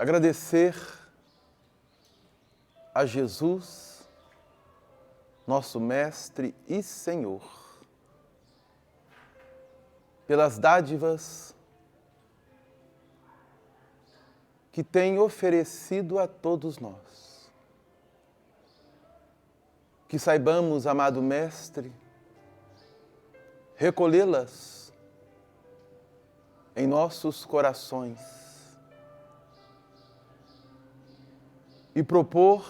agradecer a Jesus, nosso Mestre e Senhor, pelas dádivas que tem oferecido a todos nós. Que saibamos, amado Mestre, recolhê-las em nossos corações e propor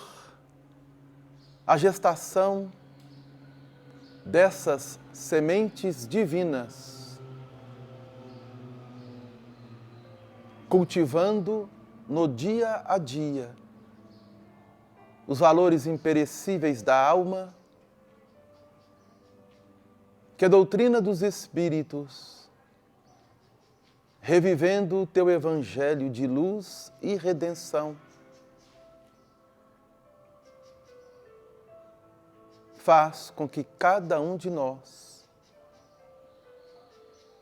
a gestação dessas sementes divinas, cultivando no dia a dia os valores imperecíveis da alma, que a doutrina dos Espíritos, revivendo o teu Evangelho de luz e redenção, faz com que cada um de nós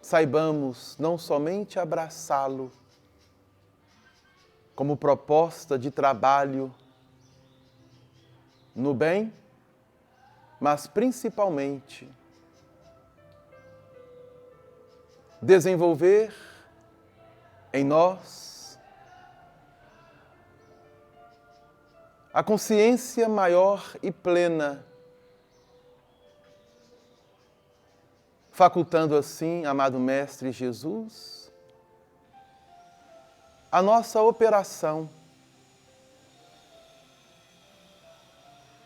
saibamos não somente abraçá-lo como proposta de trabalho no bem, mas principalmente desenvolver em nós a consciência maior e plena, facultando assim, amado Mestre Jesus, a nossa operação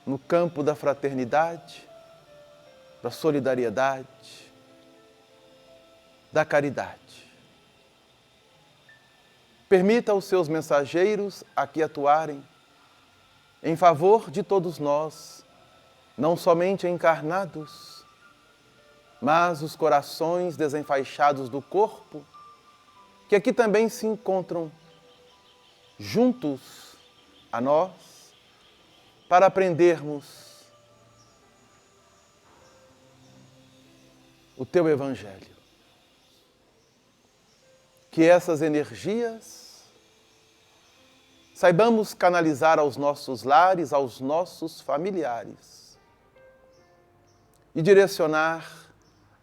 no campo da fraternidade, da solidariedade, da caridade. Permita aos seus mensageiros aqui atuarem em favor de todos nós, não somente encarnados, mas os corações desenfaixados do corpo, que aqui também se encontram juntos a nós, para aprendermos o teu Evangelho. Que essas energias saibamos canalizar aos nossos lares, aos nossos familiares e direcionar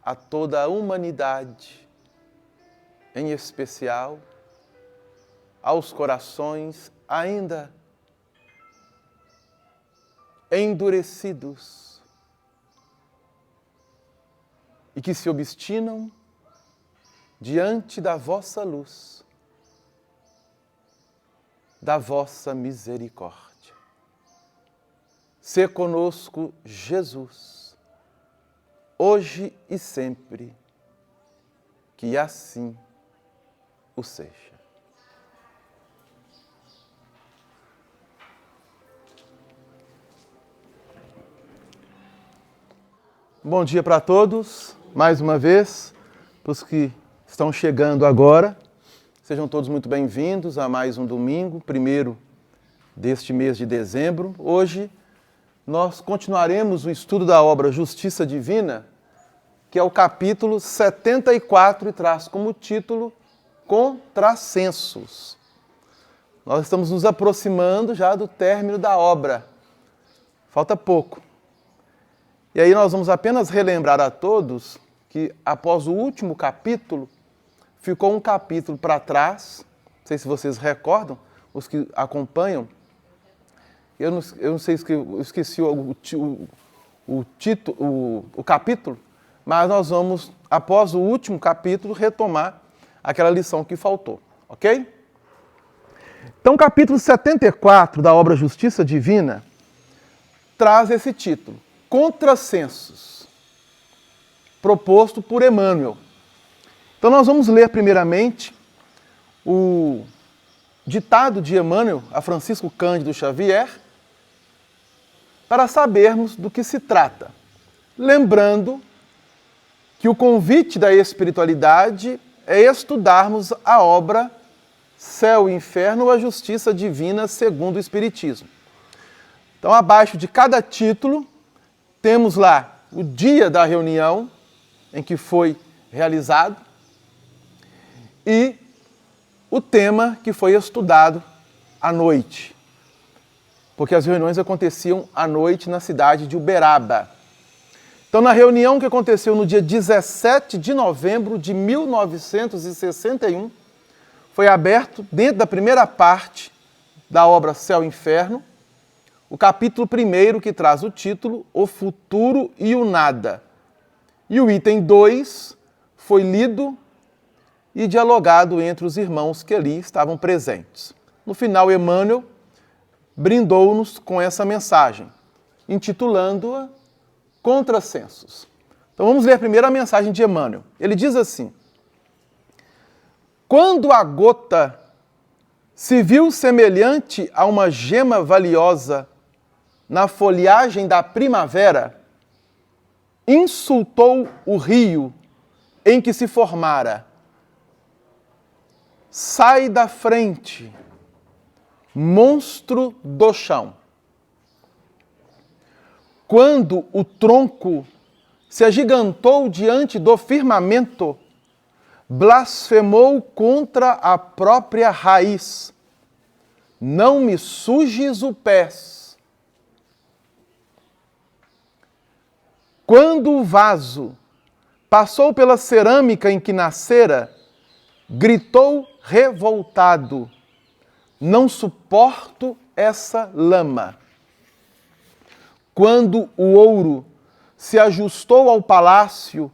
a toda a humanidade, em especial aos corações ainda endurecidos e que se obstinam diante da vossa luz, da vossa misericórdia. Sê conosco, Jesus, hoje e sempre, que assim o seja. Bom dia para todos, mais uma vez, para os que estão chegando agora. Sejam todos muito bem-vindos a mais um domingo, primeiro deste mês de dezembro. Hoje nós continuaremos o estudo da obra Justiça Divina, que é o capítulo 74 e traz como título Contrassensos. Nós estamos nos aproximando já do término da obra. Falta pouco. E aí nós vamos apenas relembrar a todos que após o último capítulo, ficou um capítulo para trás, não sei se vocês recordam, os que acompanham, eu não sei se eu esqueci o título, o capítulo, mas nós vamos, após o último capítulo, retomar aquela lição que faltou, ok? Então, o capítulo 74 da obra Justiça Divina traz esse título, Contrassensos, proposto por Emmanuel. Então nós vamos ler primeiramente o ditado de Emmanuel a Francisco Cândido Xavier, para sabermos do que se trata. Lembrando que o convite da espiritualidade é estudarmos a obra Céu e Inferno ou a Justiça Divina segundo o Espiritismo. Então, abaixo de cada título, temos lá o dia da reunião em que foi realizado e o tema que foi estudado à noite, porque as reuniões aconteciam à noite na cidade de Uberaba. Então, na reunião que aconteceu no dia 17 de novembro de 1961, foi aberto, dentro da primeira parte da obra Céu e Inferno, o capítulo 1 que traz o título O Futuro e o Nada. E o item 2 foi lido e dialogado entre os irmãos que ali estavam presentes. No final, Emmanuel brindou-nos com essa mensagem, intitulando-a Contrassensos. Então vamos ler primeiro a mensagem de Emmanuel. Ele diz assim: quando a gota se viu semelhante a uma gema valiosa na folhagem da primavera, insultou o rio em que se formara. Sai da frente, monstro do chão. Quando o tronco se agigantou diante do firmamento, blasfemou contra a própria raiz. Não me sujes o pés. Quando o vaso passou pela cerâmica em que nascera, gritou revoltado: não suporto essa lama. Quando o ouro se ajustou ao palácio,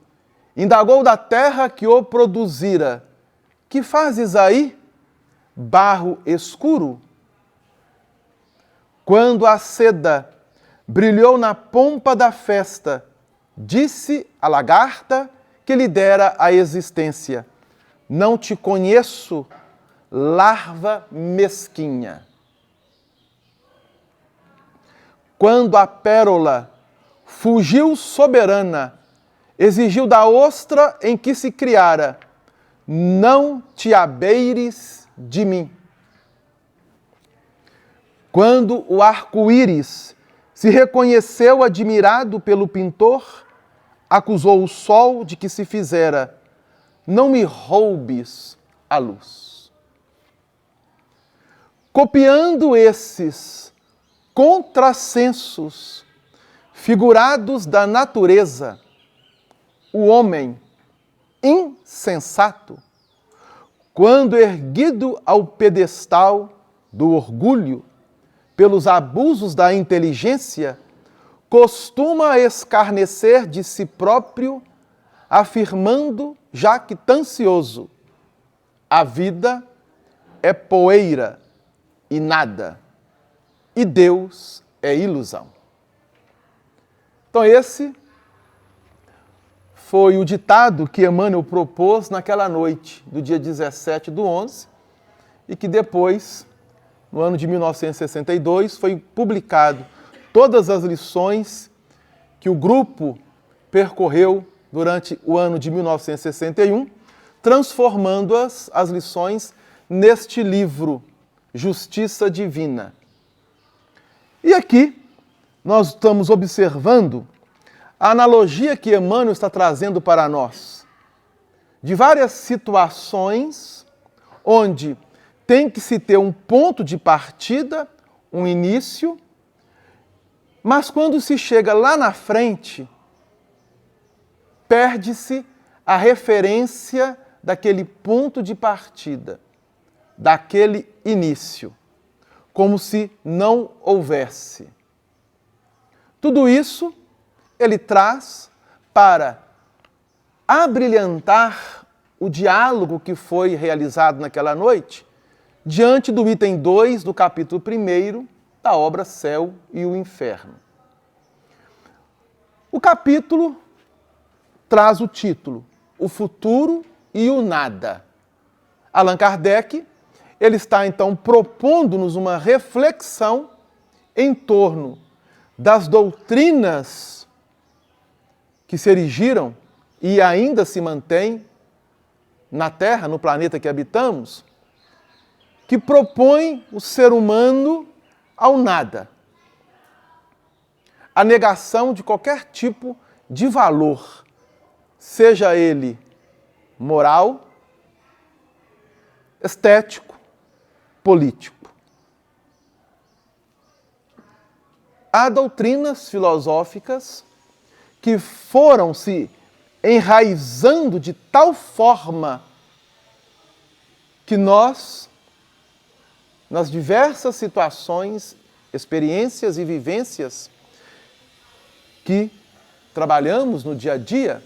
indagou da terra que o produzira: que fazes aí, barro escuro? Quando a seda brilhou na pompa da festa, disse a lagarta que lhe dera a existência: não te conheço, larva mesquinha. Quando a pérola fugiu soberana, exigiu da ostra em que se criara: não te abeires de mim. Quando o arco-íris se reconheceu admirado pelo pintor, acusou o sol de que se fizera: não me roubes a luz. Copiando esses contrassensos figurados da natureza, o homem insensato, quando erguido ao pedestal do orgulho pelos abusos da inteligência, costuma escarnecer de si próprio, afirmando, jactancioso: a vida é poeira e nada, e Deus é ilusão. Então esse foi o ditado que Emmanuel propôs naquela noite do dia 17/11 e que depois, no ano de 1962, foi publicado todas as lições que o grupo percorreu durante o ano de 1961, transformando as lições neste livro, Justiça Divina. E aqui nós estamos observando a analogia que Emmanuel está trazendo para nós, de várias situações onde tem que se ter um ponto de partida, um início, mas quando se chega lá na frente, perde-se a referência daquele ponto de partida, daquele início, como se não houvesse. Tudo isso ele traz para abrilhantar o diálogo que foi realizado naquela noite, diante do item 2 do capítulo 1 da obra Céu e o Inferno. O capítulo traz o título O Futuro e o Nada. Allan Kardec, ele está então propondo-nos uma reflexão em torno das doutrinas que se erigiram e ainda se mantêm na Terra, no planeta que habitamos, que propõem o ser humano ao nada. A negação de qualquer tipo de valor, seja ele moral, estético, político. há doutrinas filosóficas que foram se enraizando de tal forma que nós, nas diversas situações, experiências e vivências que trabalhamos no dia a dia,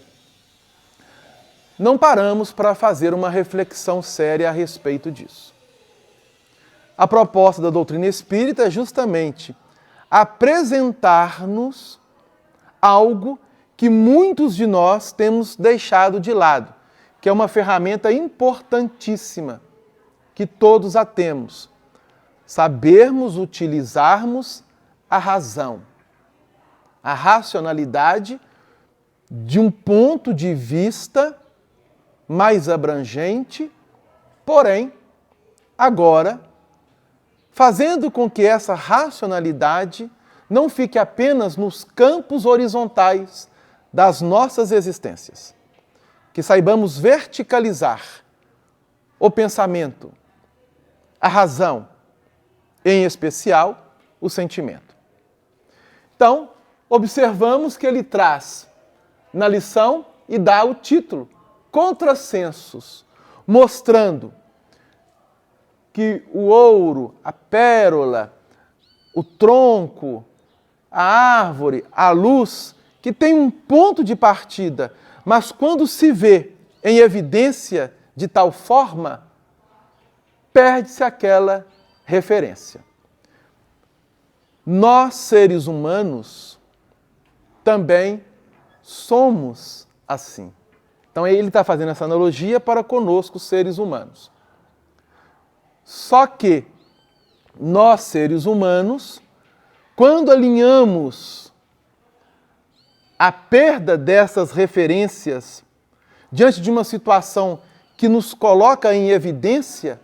não paramos para fazer uma reflexão séria a respeito disso. A proposta da doutrina espírita é justamente apresentar-nos algo que muitos de nós temos deixado de lado, que é uma ferramenta importantíssima, que todos a temos. Sabermos utilizarmos a razão, a racionalidade de um ponto de vista mais abrangente, porém, agora, fazendo com que essa racionalidade não fique apenas nos campos horizontais das nossas existências. Que saibamos verticalizar o pensamento, a razão, em especial, o sentimento. Então, observamos que ele traz na lição e dá o título, Contrassensos, mostrando que o ouro, a pérola, o tronco, a árvore, a luz, que tem um ponto de partida, mas quando se vê em evidência de tal forma, perde-se aquela referência. Nós, seres humanos, também somos assim. Então ele está fazendo essa analogia para conosco, seres humanos. Só que nós, seres humanos, quando alinhamos a perda dessas referências diante de uma situação que nos coloca em evidência,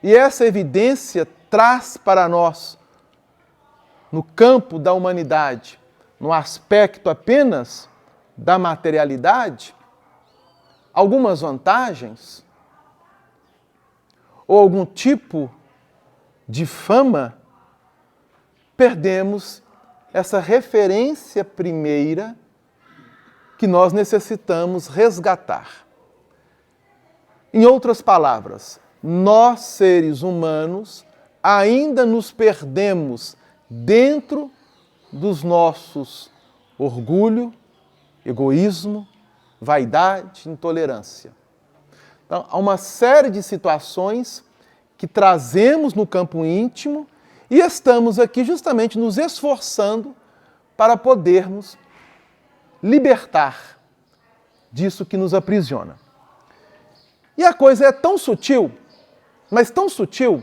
e essa evidência traz para nós, no campo da humanidade, no aspecto apenas da materialidade, algumas vantagens, ou algum tipo de fama, perdemos essa referência primeira que nós necessitamos resgatar. Em outras palavras, nós, seres humanos, ainda nos perdemos dentro dos nossos orgulho, egoísmo, vaidade, intolerância. Então, há uma série de situações que trazemos no campo íntimo e estamos aqui justamente nos esforçando para podermos libertar disso que nos aprisiona. E a coisa é tão sutil, mas tão sutil,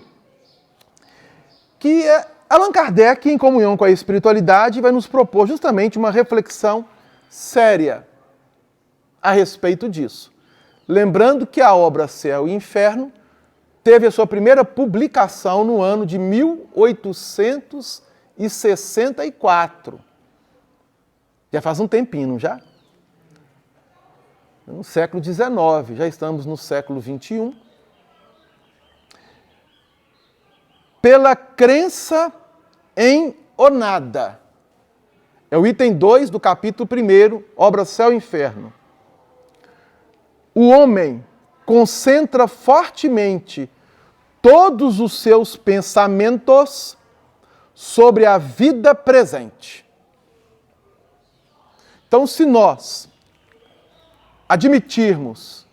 que Allan Kardec, em comunhão com a espiritualidade, vai nos propor justamente uma reflexão séria a respeito disso. Lembrando que a obra Céu e Inferno teve a sua primeira publicação no ano de 1864. Já faz um tempinho, não já? No século XIX, já estamos no século XXI. Pela crença em o nada. É o item 2 do capítulo 1, obra Céu e Inferno. O homem concentra fortemente todos os seus pensamentos sobre a vida presente. Então, se nós admitirmos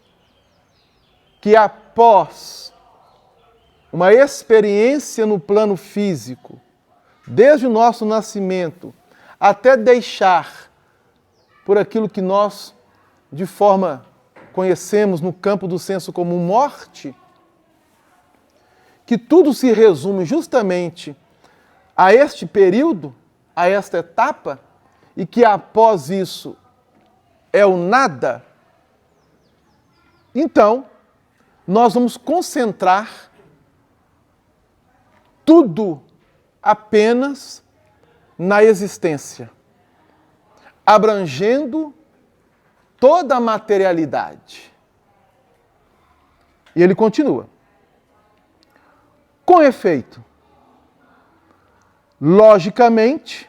que após uma experiência no plano físico, desde o nosso nascimento, até deixar por aquilo que nós, de forma conhecemos no campo do senso comum, morte, que tudo se resume justamente a este período, a esta etapa, e que após isso é o nada, então nós vamos concentrar tudo apenas na existência, abrangendo toda a materialidade. E ele continua. Com efeito, logicamente,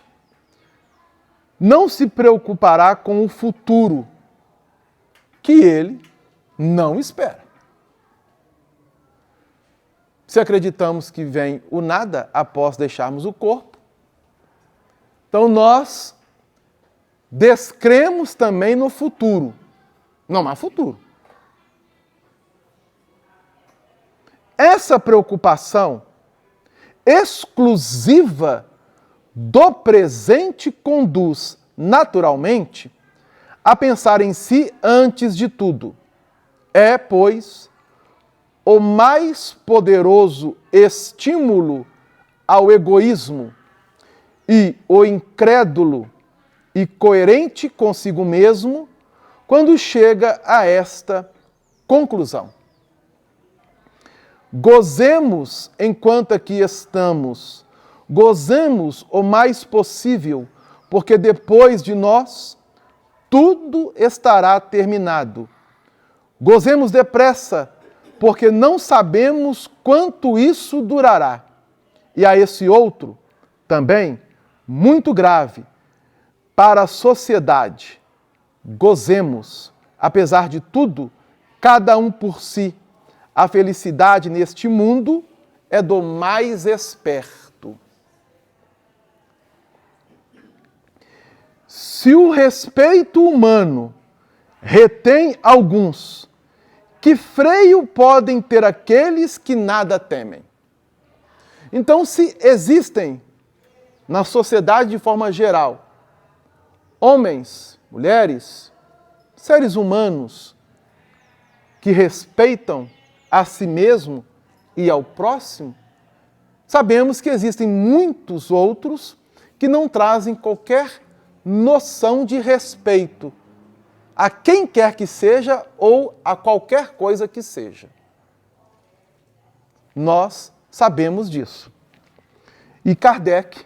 não se preocupará com o futuro, que ele não espera. Se acreditamos que vem o nada após deixarmos o corpo, então nós descremos também no futuro. Não há futuro. Essa preocupação exclusiva do presente conduz, naturalmente, a pensar em si antes de tudo. É, pois, o mais poderoso estímulo ao egoísmo e o incrédulo e coerente consigo mesmo quando chega a esta conclusão. Gozemos enquanto aqui estamos, gozemos o mais possível, porque depois de nós tudo estará terminado. Gozemos depressa, porque não sabemos quanto isso durará. E a esse outro, também, muito grave, para a sociedade. Gozemos, apesar de tudo, cada um por si. A felicidade neste mundo é do mais esperto. Se o respeito humano retém alguns, que freio podem ter aqueles que nada temem? Então, se existem na sociedade de forma geral homens, mulheres, seres humanos que respeitam a si mesmo e ao próximo, sabemos que existem muitos outros que não trazem qualquer noção de respeito a quem quer que seja ou a qualquer coisa que seja. Nós sabemos disso. E Kardec,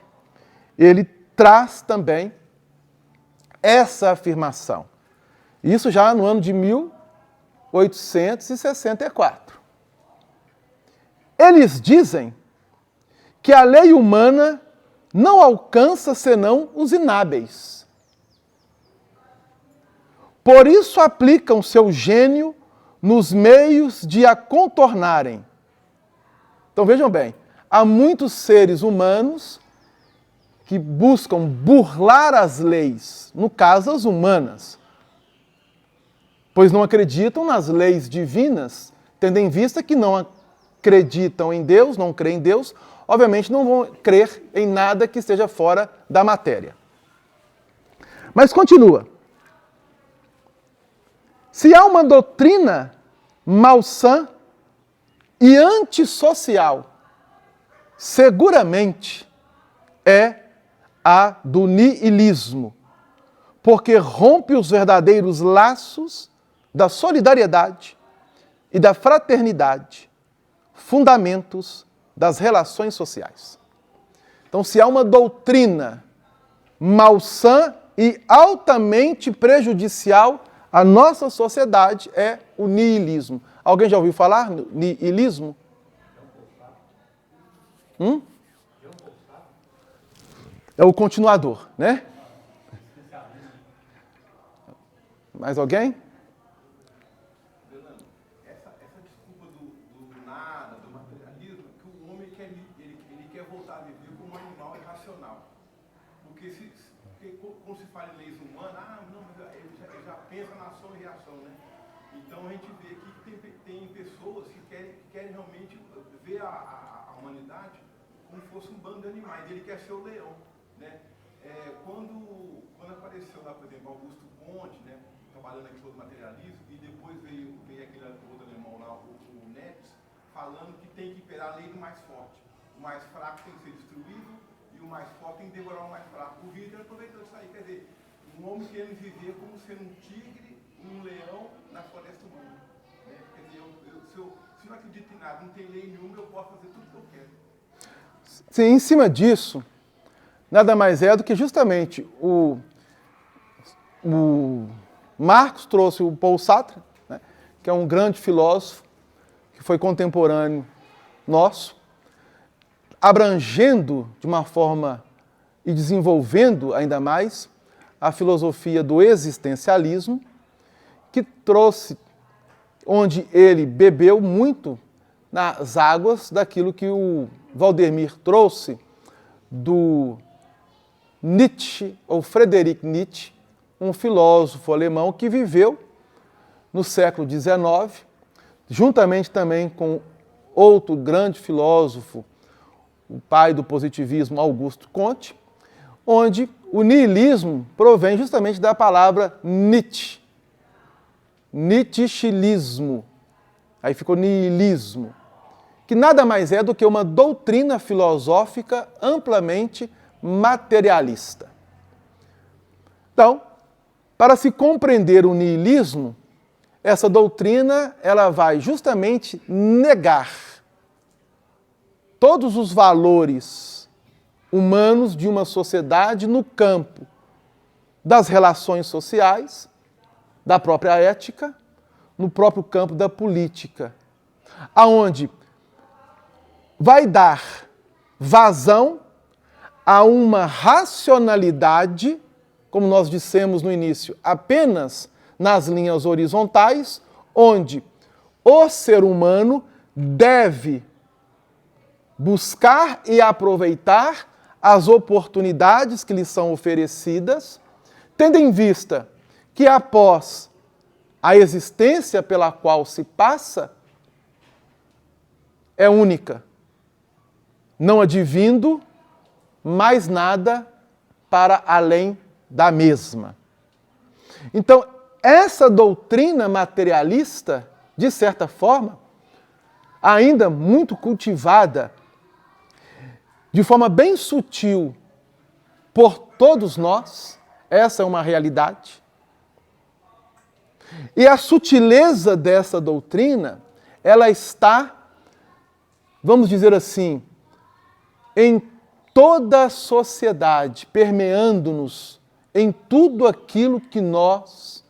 ele traz também essa afirmação. Isso já no ano de 1864. Eles dizem que a lei humana não alcança senão os inábeis. Por isso aplicam seu gênio nos meios de a contornarem. Então vejam bem, há muitos seres humanos que buscam burlar as leis, no caso as humanas, pois não acreditam nas leis divinas, tendo em vista que não acreditam em Deus, não creem em Deus, obviamente não vão crer em nada que esteja fora da matéria. Mas continua. Se há uma doutrina malsã e antissocial, seguramente é a do niilismo, porque rompe os verdadeiros laços da solidariedade e da fraternidade, fundamentos das relações sociais. Então, se há uma doutrina malsã e altamente prejudicial à nossa sociedade, é o niilismo. Alguém já ouviu falar no niilismo? É o continuador, né? Mais alguém? Essa desculpa do nada, do materialismo, que o homem quer voltar a viver como um animal irracional. Porque quando se fala em leis humanas, ele já pensa na ação e reação, né? Então a gente vê que tem pessoas que querem realmente ver a humanidade como se fosse um bando de animais. Ele quer ser o leão, né? Quando apareceu lá, por exemplo, Augusto Comte, né? Trabalhando aqui sobre materialismo, e depois veio aquele outro alemão lá, o Netz, falando que tem que imperar a lei do mais forte. O mais fraco tem que ser destruído e o mais forte tem que devorar o mais fraco. O Hitler aproveitou isso aí, quer dizer, um homem querendo viver como sendo um tigre, um leão na floresta humana. Né? Quer dizer, se eu não acredito em nada, não tem lei nenhuma, eu posso fazer tudo que eu quero. Sim, em cima disso, nada mais é do que justamente o Marx trouxe o Paul Sartre, né, que é um grande filósofo, que foi contemporâneo nosso, abrangendo de uma forma e desenvolvendo ainda mais a filosofia do existencialismo, que trouxe, onde ele bebeu muito nas águas daquilo que o Valdemir trouxe do Nietzsche, ou Friedrich Nietzsche, um filósofo alemão que viveu no século XIX, juntamente também com outro grande filósofo, o pai do positivismo, Augusto Comte, onde o niilismo provém justamente da palavra Nietzsche, nietzschelismo, aí ficou niilismo, que nada mais é do que uma doutrina filosófica amplamente materialista. Então, para se compreender o niilismo, essa doutrina ela vai justamente negar todos os valores humanos de uma sociedade no campo das relações sociais, da própria ética, no próprio campo da política, aonde vai dar vazão a uma racionalidade, como nós dissemos no início, apenas nas linhas horizontais, onde o ser humano deve buscar e aproveitar as oportunidades que lhe são oferecidas, tendo em vista que após a existência pela qual se passa é única, não advindo mais nada para além da mesma. Então, essa doutrina materialista, de certa forma, ainda muito cultivada, de forma bem sutil, por todos nós, essa é uma realidade. E a sutileza dessa doutrina, ela está, vamos dizer assim, em toda a sociedade, permeando-nos em tudo aquilo que nós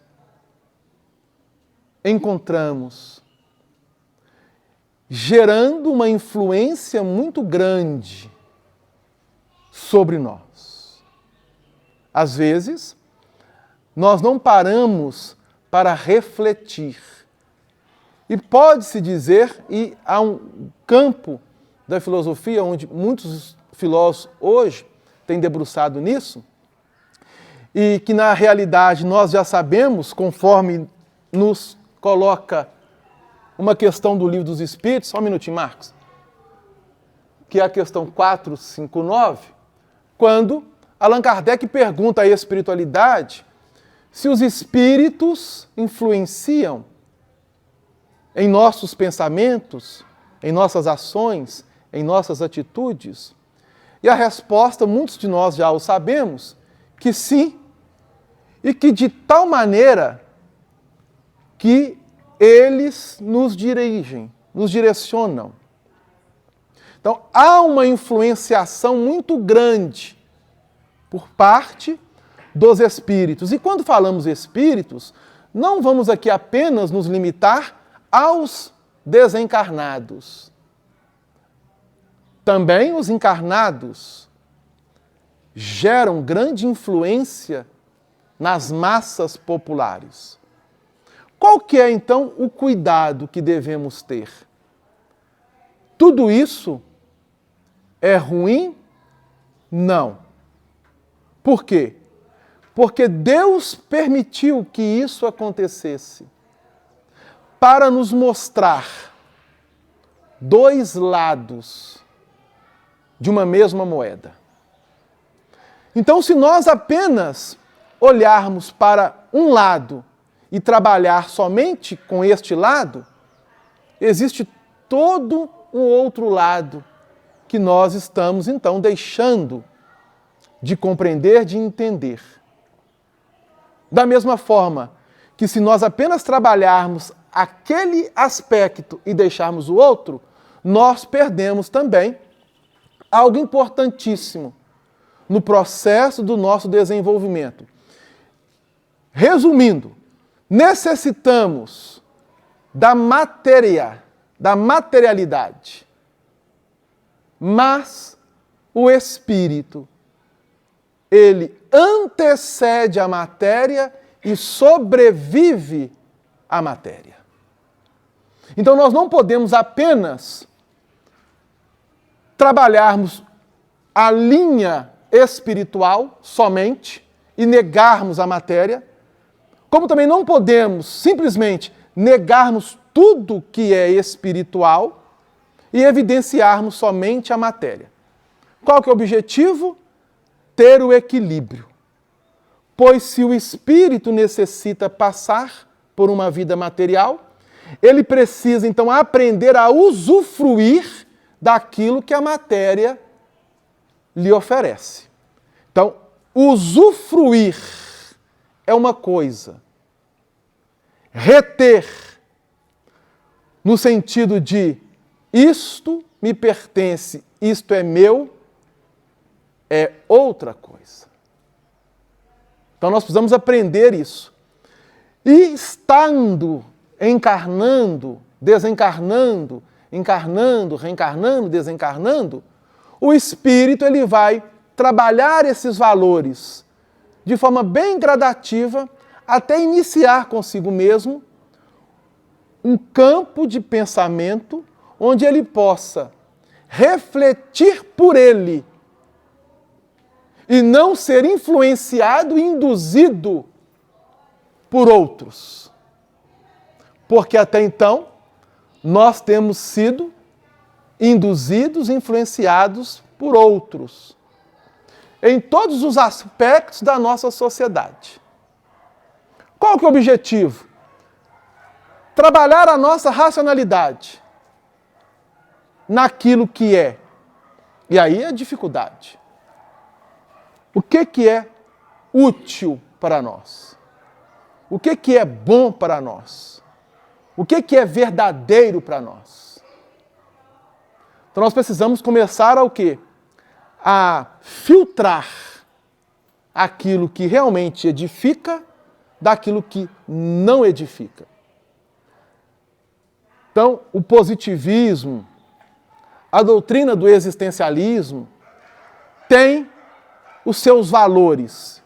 encontramos, gerando uma influência muito grande sobre nós. Às vezes, nós não paramos para refletir. E pode-se dizer, e há um campo da filosofia onde muitos filósofos hoje têm debruçado nisso, e que na realidade nós já sabemos, conforme nos coloca uma questão do Livro dos Espíritos, só um minutinho, Marcos, que é a questão 459, quando Allan Kardec pergunta à espiritualidade se os espíritos influenciam em nossos pensamentos, em nossas ações, em nossas atitudes. E a resposta, muitos de nós já o sabemos, que sim, e que de tal maneira que eles nos dirigem, nos direcionam. Então, há uma influenciação muito grande por parte dos espíritos. E quando falamos espíritos, não vamos aqui apenas nos limitar aos desencarnados. Também os encarnados geram grande influência nas massas populares. Qual que é, então, o cuidado que devemos ter? Tudo isso é ruim? Não. Por quê? Porque Deus permitiu que isso acontecesse para nos mostrar dois lados de uma mesma moeda. Então, se nós apenas olharmos para um lado e trabalhar somente com este lado, existe todo um outro lado que nós estamos, então, deixando de compreender, de entender. Da mesma forma que se nós apenas trabalharmos aquele aspecto e deixarmos o outro, nós perdemos também algo importantíssimo no processo do nosso desenvolvimento. Resumindo, necessitamos da matéria, da materialidade, Mas o Espírito, ele antecede a matéria e sobrevive à matéria. Então nós não podemos apenas trabalharmos a linha espiritual somente e negarmos a matéria, como também não podemos simplesmente negarmos tudo que é espiritual e evidenciarmos somente a matéria. Qual que é o objetivo? Ter o equilíbrio. Pois se o espírito necessita passar por uma vida material, ele precisa então aprender a usufruir daquilo que a matéria lhe oferece. Então, usufruir é uma coisa. Reter, no sentido de isto me pertence, isto é meu, é outra coisa. Então nós precisamos aprender isso. E estando, encarnando, desencarnando, encarnando, reencarnando, desencarnando, o espírito ele vai trabalhar esses valores de forma bem gradativa até iniciar consigo mesmo um campo de pensamento onde ele possa refletir por ele e não ser influenciado e induzido por outros. Porque até então nós temos sido induzidos, influenciados por outros, em todos os aspectos da nossa sociedade. Qual que é o objetivo? Trabalhar a nossa racionalidade naquilo que é. E aí é dificuldade. O que é útil para nós? O que é bom para nós? O que é verdadeiro para nós? Então nós precisamos começar a o quê? A filtrar aquilo que realmente edifica daquilo que não edifica. Então, o positivismo, a doutrina do existencialismo tem os seus valores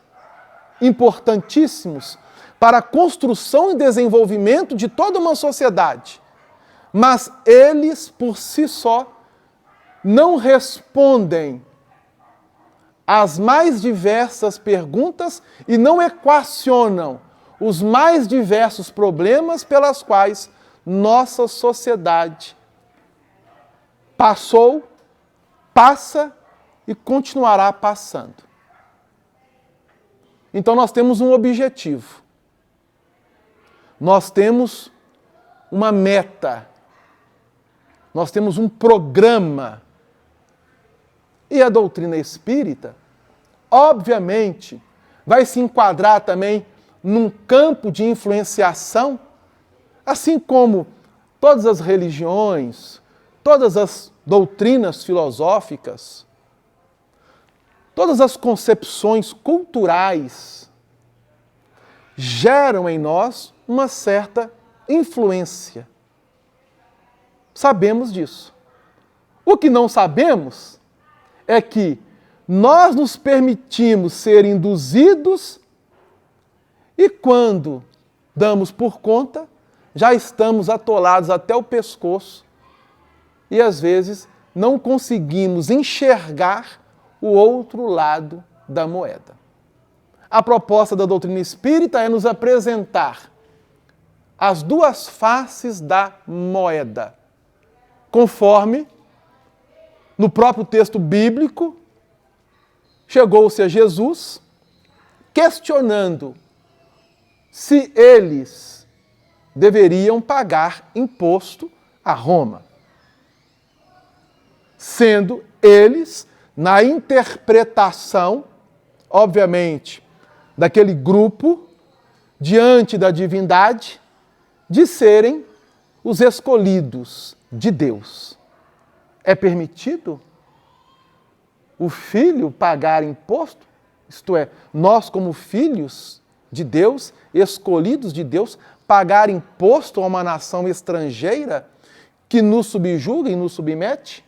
importantíssimos para a construção e desenvolvimento de toda uma sociedade. Mas eles, por si só, não respondem às mais diversas perguntas e não equacionam os mais diversos problemas pelas quais nossa sociedade passou, passa e continuará passando. Então nós temos um objetivo. Nós temos uma meta. Nós temos um programa. E a doutrina espírita, obviamente, vai se enquadrar também num campo de influenciação, assim como todas as religiões, todas as doutrinas filosóficas, todas as concepções culturais geram em nós uma certa influência. Sabemos disso. O que não sabemos é que nós nos permitimos ser induzidos e quando damos por conta, já estamos atolados até o pescoço e às vezes não conseguimos enxergar o outro lado da moeda. A proposta da doutrina espírita é nos apresentar as duas faces da moeda, conforme no próprio texto bíblico chegou-se a Jesus questionando se eles deveriam pagar imposto a Roma, sendo eles, na interpretação, obviamente, daquele grupo, diante da divindade, de serem os escolhidos de Deus. É permitido o filho pagar imposto? Isto é, nós como filhos de Deus, escolhidos de Deus, pagar imposto a uma nação estrangeira que nos subjuga e nos submete?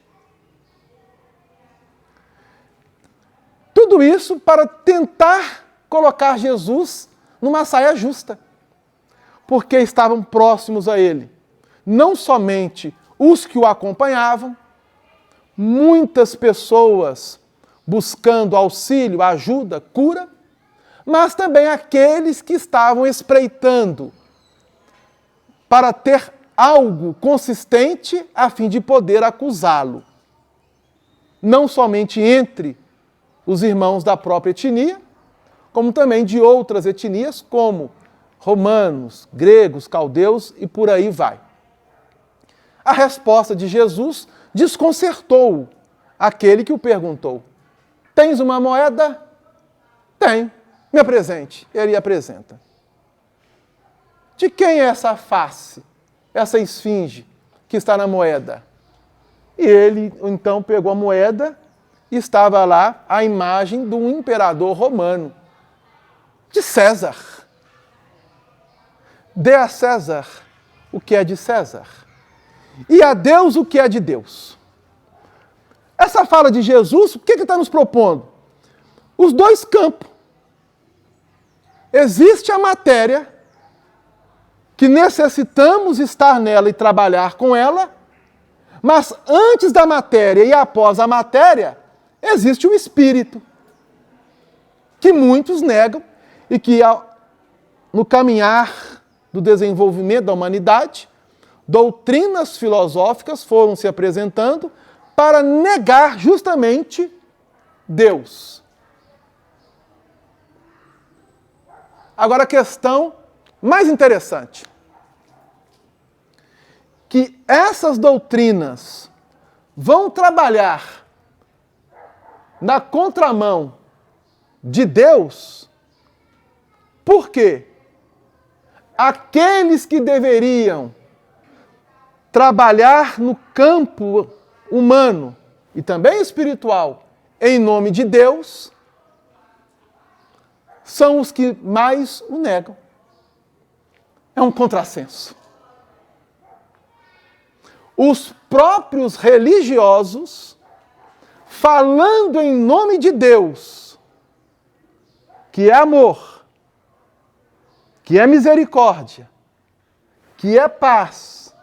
Tudo isso para tentar colocar Jesus numa saia justa, porque estavam próximos a ele, não somente os que o acompanhavam, muitas pessoas buscando auxílio, ajuda, cura, mas também aqueles que estavam espreitando para ter algo consistente a fim de poder acusá-lo. Não somente entre os irmãos da própria etnia, como também de outras etnias, como romanos, gregos, caldeus e por aí vai. A resposta de Jesus desconcertou aquele que o perguntou. Tens uma moeda? Tenho. Me apresente. Ele apresenta. De quem é essa face, essa esfinge que está na moeda? E ele então pegou a moeda e estava lá a imagem do imperador romano, de César. Dê a César o que é de César, e a Deus o que é de Deus. Essa fala de Jesus, o que está nos propondo? Os dois campos. Existe a matéria, que necessitamos estar nela e trabalhar com ela, mas antes da matéria e após a matéria, existe o espírito, que muitos negam e que no caminhar do desenvolvimento da humanidade, doutrinas filosóficas foram se apresentando para negar justamente Deus. Agora a questão mais interessante, que essas doutrinas vão trabalhar na contramão de Deus, porque aqueles que deveriam trabalhar no campo humano e também espiritual em nome de Deus, são os que mais o negam. É um contrassenso. Os próprios religiosos, falando em nome de Deus, que é amor, que é misericórdia, que é paz,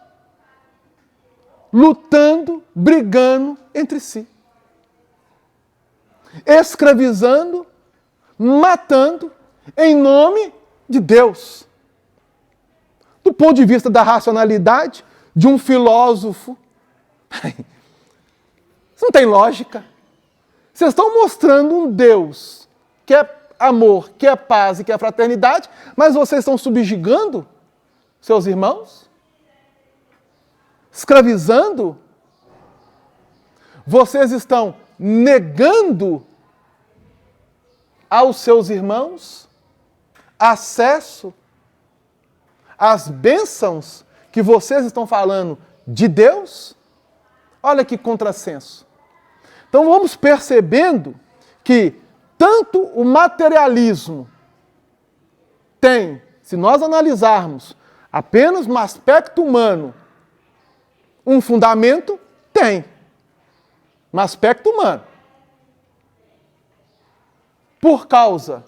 lutando, brigando entre si, escravizando, matando em nome de Deus. Do ponto de vista da racionalidade de um filósofo, isso não tem lógica. Vocês estão mostrando um Deus que é amor, que é paz e que é fraternidade, mas vocês estão subjugando seus irmãos? Escravizando? Vocês estão negando aos seus irmãos acesso às bênçãos que vocês estão falando de Deus? Olha que contrassenso. Então vamos percebendo que tanto o materialismo tem, se nós analisarmos apenas no aspecto humano, um fundamento, tem, no aspecto humano. Por causa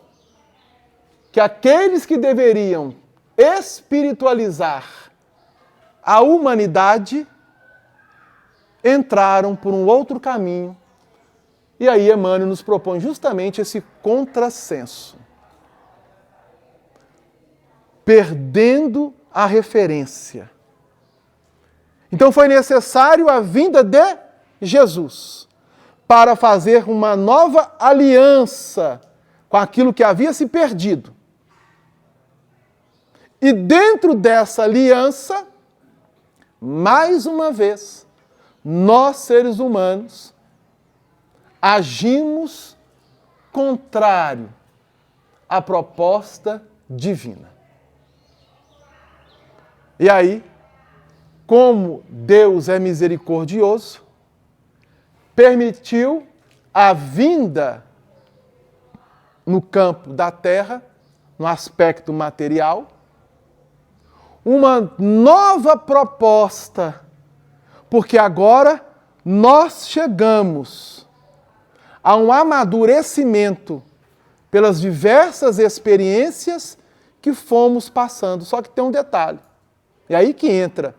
que aqueles que deveriam espiritualizar a humanidade entraram por um outro caminho. E aí Emmanuel nos propõe justamente esse contrassenso. Perdendo a referência. Então foi necessário a vinda de Jesus para fazer uma nova aliança com aquilo que havia se perdido. E dentro dessa aliança, mais uma vez, nós seres humanos agimos contrário à proposta divina. E aí, como Deus é misericordioso, permitiu a vinda no campo da terra, no aspecto material, uma nova proposta, porque agora nós chegamos há um amadurecimento pelas diversas experiências que fomos passando. Só que tem um detalhe. É aí que entra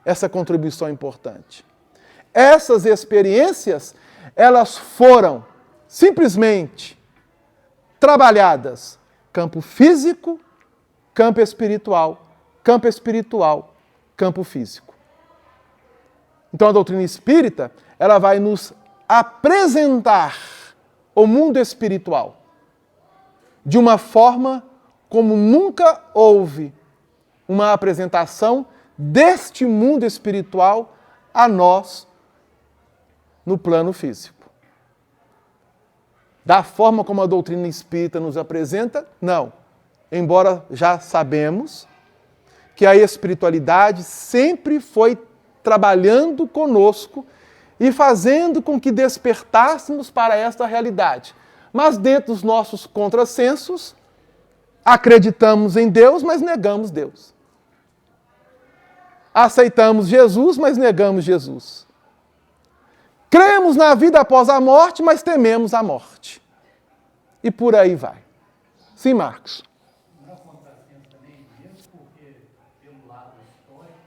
essa contribuição importante. Essas experiências, elas foram simplesmente trabalhadas campo físico, campo espiritual, campo físico. Então a doutrina espírita, ela vai nos apresentar o mundo espiritual de uma forma como nunca houve uma apresentação deste mundo espiritual a nós no plano físico. Da forma como a doutrina espírita nos apresenta, não. Embora já sabemos que a espiritualidade sempre foi trabalhando conosco e fazendo com que despertássemos para esta realidade. Mas dentro dos nossos contrassensos, acreditamos em Deus, mas negamos Deus. Aceitamos Jesus, mas negamos Jesus. Cremos na vida após a morte, mas tememos a morte. E por aí vai. Sim, Marcos. Não contrassenso também, mesmo porque, pelo lado histórico,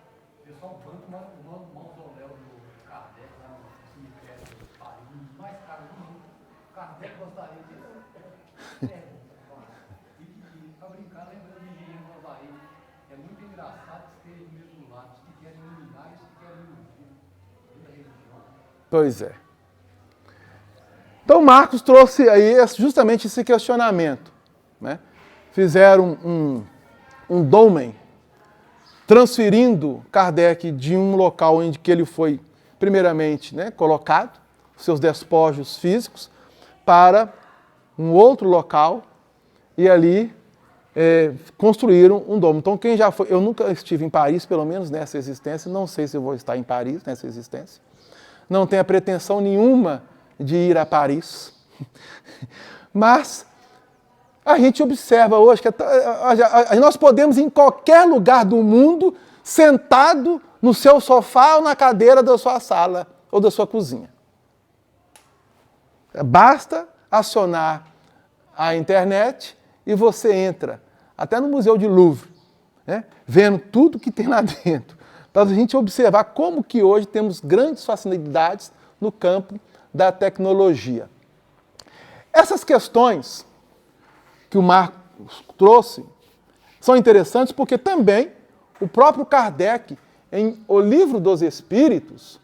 o pessoal banca o mausoléu do Kardec lá no cemitério de Paris, um dos mais caros do mundo. Kardec gostaria de e para brincar, lembrando de Engenheiro do Havaí, é muito engraçado que esteja do mesmo lado, os que querem iluminar e os que querem iludir. Toda religião. Pois é. Então Marcos trouxe aí justamente esse questionamento. Né? Fizeram um dolmen, transferindo Kardec de um local em que ele foi, primeiramente, né, colocado, seus despojos físicos, para um outro local, e ali construíram um domo. Então quem já foi, eu nunca estive em Paris, pelo menos nessa existência, não sei se eu vou estar em Paris nessa existência, não tenho a pretensão nenhuma de ir a Paris, mas a gente observa hoje que nós podemos ir em qualquer lugar do mundo sentado no seu sofá ou na cadeira da sua sala ou da sua cozinha. Basta acionar a internet e você entra, até no Museu de Louvre, né, vendo tudo que tem lá dentro, para a gente observar como que hoje temos grandes facilidades no campo da tecnologia. Essas questões que o Marcos trouxe são interessantes porque também o próprio Kardec, em O Livro dos Espíritos,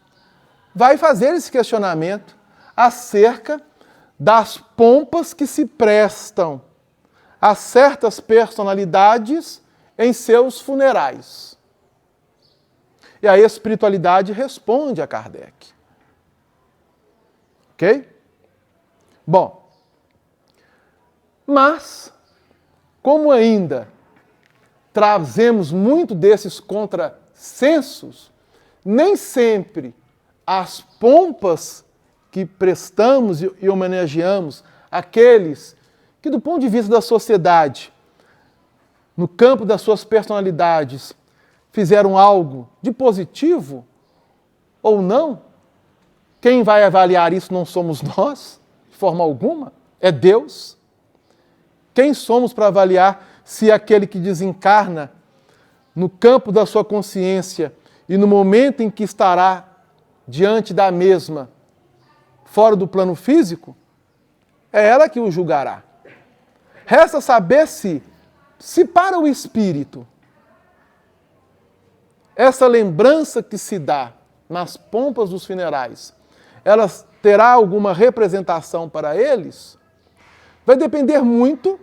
vai fazer esse questionamento acerca das pompas que se prestam a certas personalidades em seus funerais. E a espiritualidade responde a Kardec. Ok? Bom, mas, como ainda trazemos muito desses contrassensos, nem sempre as pompas que prestamos e homenageamos aqueles que, do ponto de vista da sociedade, no campo das suas personalidades, fizeram algo de positivo ou não, quem vai avaliar isso não somos nós, de forma alguma, é Deus. Quem somos para avaliar se aquele que desencarna no campo da sua consciência e no momento em que estará diante da mesma, fora do plano físico, é ela que o julgará. Resta saber se para o espírito, essa lembrança que se dá nas pompas dos funerais, ela terá alguma representação para eles, vai depender muito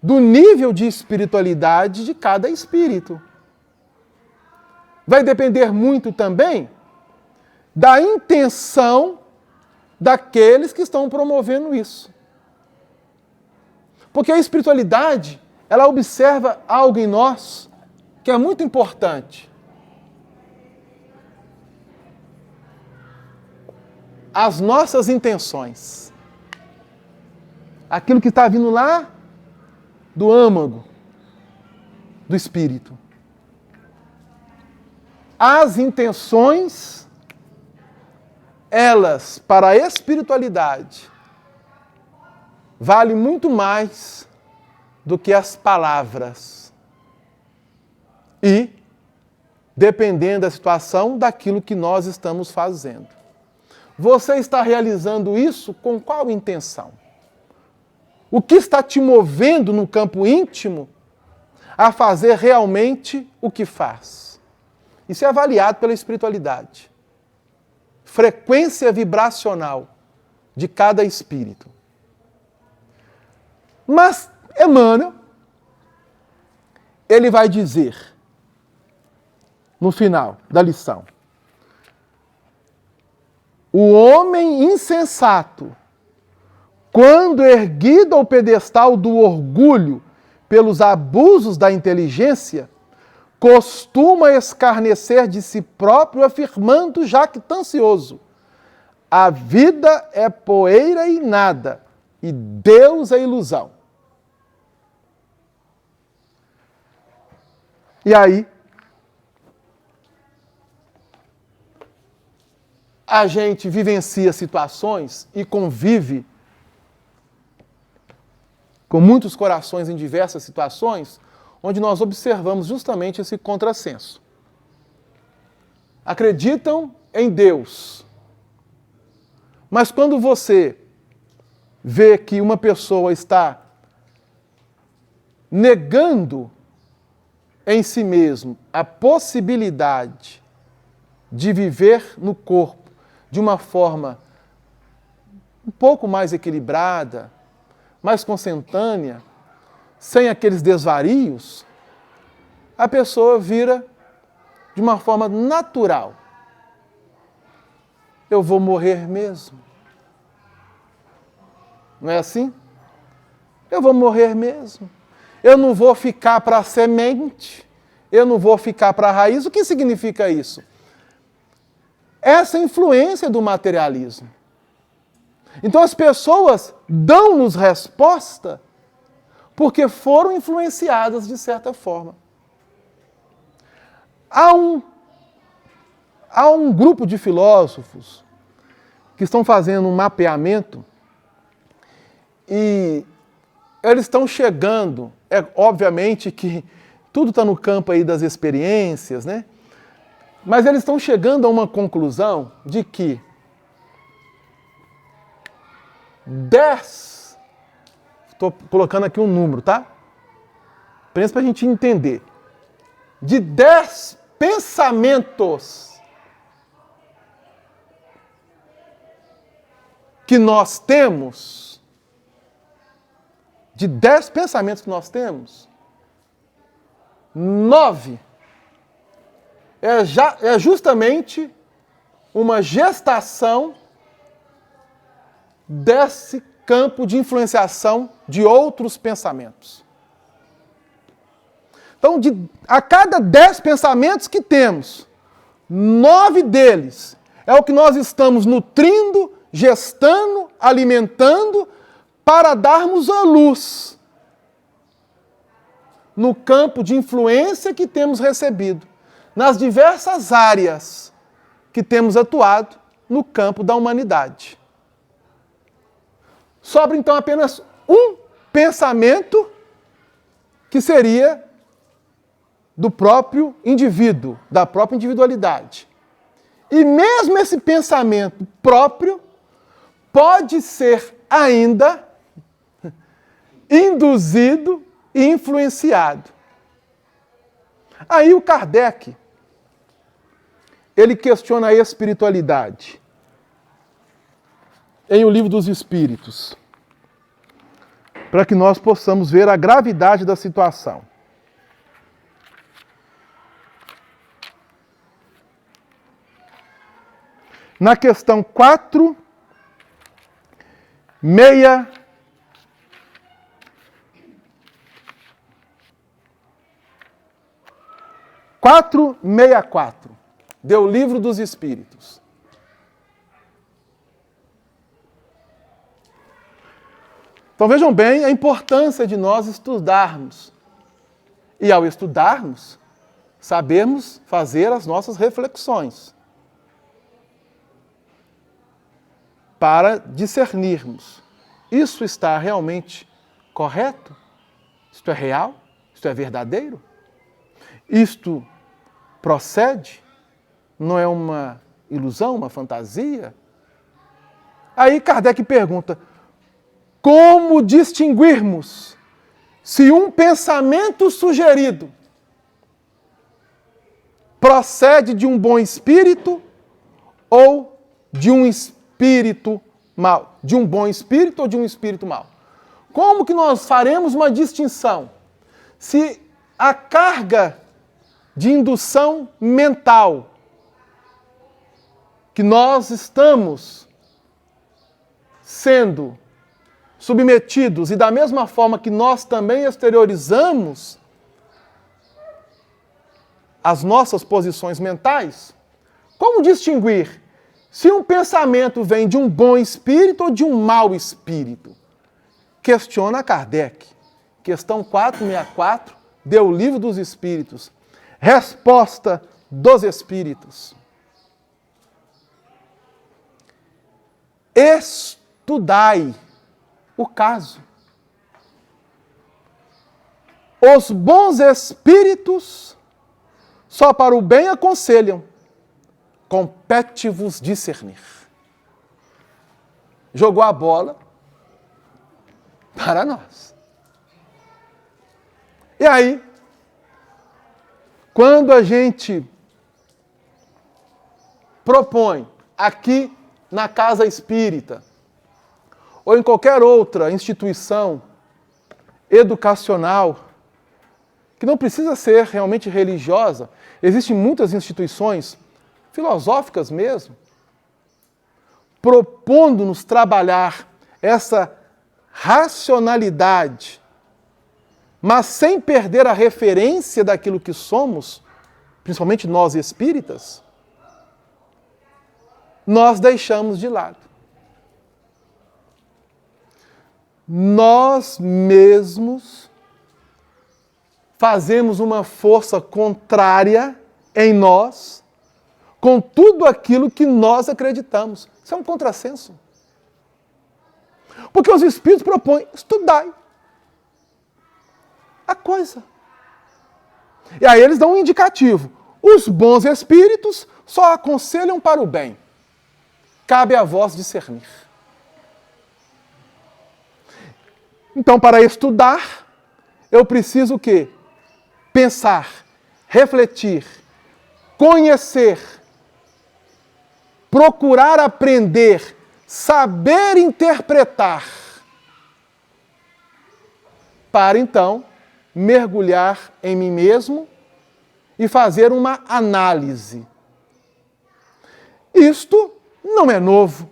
do nível de espiritualidade de cada espírito. Vai depender muito também da intenção daqueles que estão promovendo isso. Porque a espiritualidade, ela observa algo em nós que é muito importante. As nossas intenções. Aquilo que está vindo lá do âmago do espírito. As intenções, elas, para a espiritualidade, vale muito mais do que as palavras. E, dependendo da situação, daquilo que nós estamos fazendo. Você está realizando isso com qual intenção? O que está te movendo no campo íntimo a fazer realmente o que faz? Isso é avaliado pela espiritualidade. Frequência vibracional de cada espírito. Mas Emmanuel, ele vai dizer, no final da lição, o homem insensato, quando erguido ao pedestal do orgulho pelos abusos da inteligência, costuma escarnecer de si próprio, afirmando jactancioso: a vida é poeira e nada, e Deus é ilusão. E aí, a gente vivencia situações e convive com muitos corações em diversas situações, onde nós observamos justamente esse contrassenso. Acreditam em Deus, mas quando você vê que uma pessoa está negando em si mesmo a possibilidade de viver no corpo de uma forma um pouco mais equilibrada, mais consentânea, sem aqueles desvarios, a pessoa vira de uma forma natural. Eu vou morrer mesmo. Não é assim? Eu vou morrer mesmo. Eu não vou ficar para a semente. Eu não vou ficar para a raiz. O que significa isso? Essa influência do materialismo. Então as pessoas dão-nos resposta porque foram influenciadas de certa forma. Há um grupo de filósofos que estão fazendo um mapeamento e eles estão chegando, obviamente que tudo está no campo aí das experiências, né? Mas eles estão chegando a uma conclusão de que 10, estou colocando aqui um número, tá? Apenas para a gente entender. De 10 pensamentos que nós temos, de 10 pensamentos que nós temos, 9 é justamente uma gestação desse campo de influenciação de outros pensamentos. Então, a cada 10 pensamentos que temos, 9 deles é o que nós estamos nutrindo, gestando, alimentando, para darmos a luz no campo de influência que temos recebido, nas diversas áreas que temos atuado no campo da humanidade. Sobra então apenas um pensamento que seria do próprio indivíduo, da própria individualidade. E mesmo esse pensamento próprio pode ser ainda induzido e influenciado. Aí o Kardec, ele questiona a espiritualidade em O Livro dos Espíritos, para que nós possamos ver a gravidade da situação. Na questão 464, do Livro dos Espíritos. Então vejam bem a importância de nós estudarmos. E ao estudarmos, sabermos fazer as nossas reflexões. Para discernirmos isso está realmente correto? Isto é real? Isto é verdadeiro? Isto procede? Não é uma ilusão, uma fantasia? Aí Kardec pergunta, como distinguirmos se um pensamento sugerido procede de um bom espírito ou de um espírito mau? De um bom espírito ou de um espírito mau? Como que nós faremos uma distinção se a carga de indução mental que nós estamos sendo submetidos e da mesma forma que nós também exteriorizamos as nossas posições mentais, como distinguir se um pensamento vem de um bom espírito ou de um mau espírito? Questiona Kardec. Questão 464, do Livro dos Espíritos. Resposta dos Espíritos. Estudai o caso. Os bons espíritos só para o bem aconselham, compete-vos discernir. Jogou a bola para nós. E aí, quando a gente propõe aqui na casa espírita, ou em qualquer outra instituição educacional, que não precisa ser realmente religiosa, existem muitas instituições filosóficas mesmo, propondo-nos trabalhar essa racionalidade, mas sem perder a referência daquilo que somos, principalmente nós espíritas, nós deixamos de lado. Nós mesmos fazemos uma força contrária em nós com tudo aquilo que nós acreditamos. Isso é um contrassenso. Porque os Espíritos propõem, estudai a coisa. E aí eles dão um indicativo. Os bons Espíritos só aconselham para o bem. Cabe a vós discernir. Então, para estudar, eu preciso o quê? Pensar, refletir, conhecer, procurar aprender, saber interpretar, para então mergulhar em mim mesmo e fazer uma análise. Isto não é novo.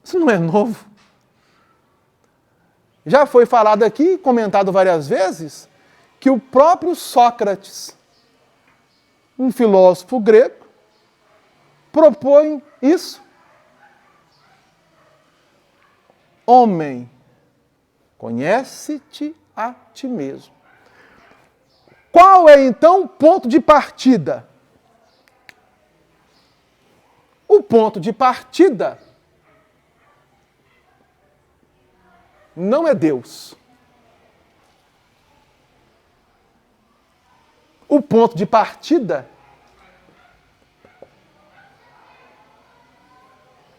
Isso não é novo. Já foi falado aqui, comentado várias vezes, que o próprio Sócrates, um filósofo grego, propõe isso. Homem, conhece-te a ti mesmo. Qual é então o ponto de partida? O ponto de partida não é Deus. O ponto de partida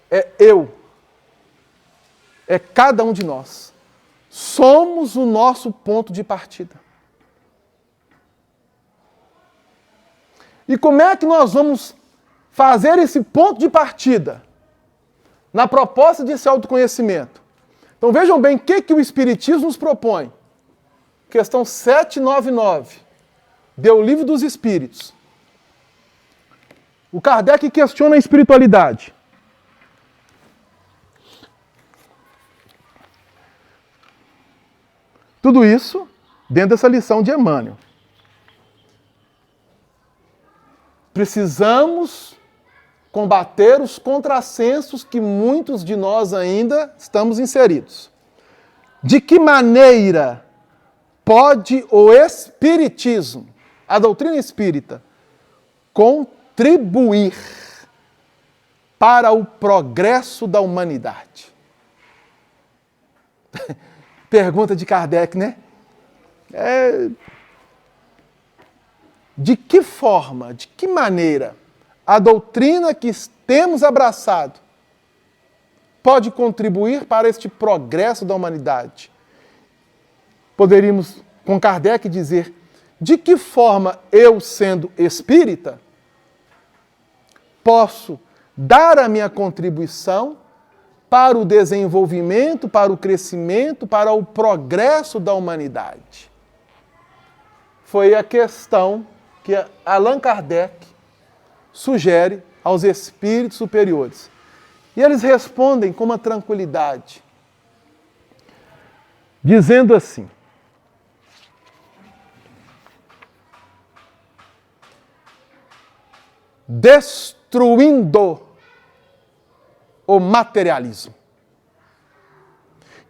é eu. É cada um de nós. Somos o nosso ponto de partida. E como é que nós vamos fazer esse ponto de partida na proposta desse autoconhecimento? Então vejam bem o que o Espiritismo nos propõe. Questão 799, do Livro dos Espíritos. O Kardec questiona a espiritualidade. Tudo isso dentro dessa lição de Emmanuel. Precisamos combater os contrassensos que muitos de nós ainda estamos inseridos. De que maneira pode o Espiritismo, a doutrina espírita, contribuir para o progresso da humanidade. Pergunta de Kardec, né? De que forma, de que maneira a doutrina que temos abraçado pode contribuir para este progresso da humanidade? Poderíamos, com Kardec, dizer: de que forma eu, sendo espírita, posso dar a minha contribuição para o desenvolvimento, para o crescimento, para o progresso da humanidade? Foi a questão que Allan Kardec sugere aos espíritos superiores. E eles respondem com uma tranquilidade, dizendo assim: destruindo o materialismo,